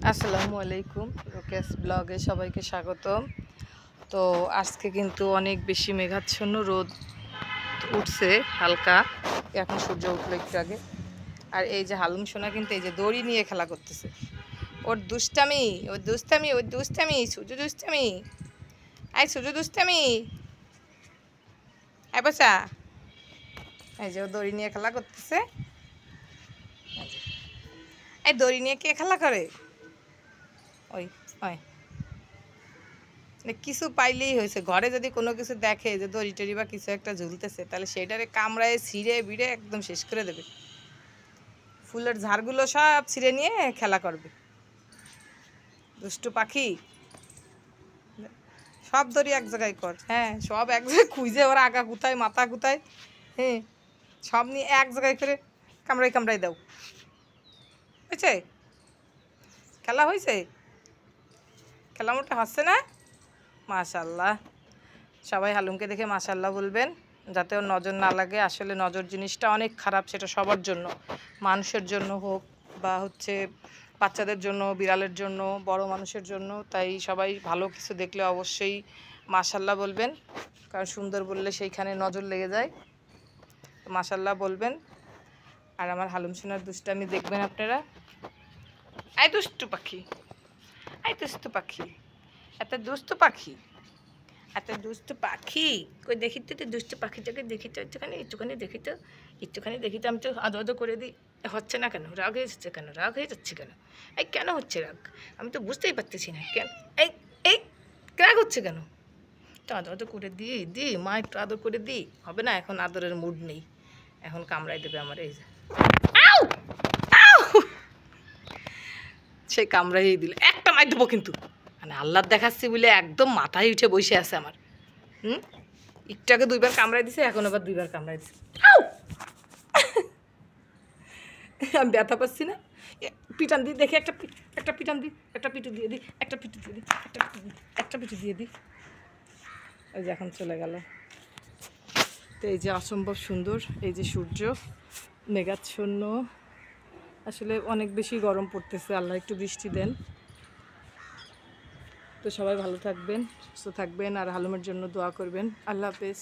আসসালামু আলাইকুম, রোকেশ ব্লগে সবাইকে স্বাগতম। তো আজকে কিন্তু অনেক বেশি মেঘাচ্ছন্ন, রোদ উঠছে হালকা, এখন সূর্য উঠলো একটু আগে। আর এই যে হালুম সোনা কিন্তু এই যে দড়ি নিয়ে খেলা করতেছে। ওর দুষ্টামি, সূর্য দুষ্টামি, সূর্য দুষ্টামি। বসা, এই যে ও দড়ি নিয়ে খেলা করতেছে। এই দড়ি নিয়ে কে খেলা করে? ওই ওই কিছু পাইলেই হয়েছে। ঘরে যদি কোনো কিছু দেখে যে দড়ি টড়ি বা কিছু একটা ঝুলতেছে, তাহলে সেটারে কামড়ায় ছিঁড়ে বিড়ে একদম শেষ করে দেবে। ফুলের ঝাড়গুলো সব ছিঁড়ে নিয়ে খেলা করবে। দুষ্টু পাখি, সব দড়ি এক জায়গায় কর। হ্যাঁ, সব এক জায়গায় খুঁজে, ওর আগা কোথায় মাথা কোথায়, হ্যাঁ সব নিয়ে এক জায়গায় করে কামড়াই কামড়াই দাও। হয়েছে? খেলা হয়েছে? খেলা মোটা হচ্ছে না? মাশাল্লাহ। সবাই হালুমকে দেখে মাশাল্লাহ বলবেন, যাতে ওর নজর না লাগে। আসলে নজর জিনিসটা অনেক খারাপ, সেটা সবার জন্য, মানুষের জন্য হোক বা বাচ্চাদের জন্য, বিড়ালের জন্য, বড় মানুষের জন্য। তাই সবাই ভালো কিছু দেখলে অবশ্যই মাশাল্লাহ বলবেন, কারণ সুন্দর বললে সেইখানে নজর লেগে যায়। মাশাল্লাহ বলবেন। আর আমার হালুম সোনার দুষ্টামি দেখবেন আপনারা। দুষ্টু পাখি, দুষ্টু পাখি, এত দুষ্টু পাখি, এত দুষ্টু পাখি। কই দেখি তো, দুষ্টু পাখিটাকে দেখি তো, একটুখানি দেখি তো, আমি তো আদো করে দিই। হচ্ছে না কেন? রাগ হয়ে যাচ্ছে কেন? রাগ হয়ে যাচ্ছে কেন? কেন হচ্ছে রাগ? আমি তো বুঝতেই পারতেছি না কেন এই এই রাগ হচ্ছে কেন? তো আদো করে দিই মা, একটু আদর করে দিই। হবে না, এখন আদরের মুড নেই, এখন কামড়াই দেবে আমার। এই যে সে কামড়াই দিল, একটা মাই দেবো কিন্তু। মানে আল্লাহ দেখাচ্ছি বলে একদম মাথায় উঠে বসে আছে আমার। একটু আগে 2বার কামড়াই দিছে, এখন আবার 2বার কামড়াই দিছে। আমি ব্যথা পাচ্ছি না। পিটান দিই দেখি, একটা পিটান দিই, একটা পিটু দিয়ে দিই, একটা পিটু দিয়ে দিই, একটা পিটু দিয়ে দিই। ওই যে এখন চলে গেল। তো এই যে অসম্ভব সুন্দর, এই যে সূর্য মেঘাচ্ছন্ন, আসলে অনেক বেশি গরম পড়তেছে। আল্লাহ একটু বৃষ্টি দেন। তো সবাই ভালো থাকবেন, সুস্থ থাকবেন, আর হালুমের জন্য দোয়া করবেন। আল্লাহ হাফেজ।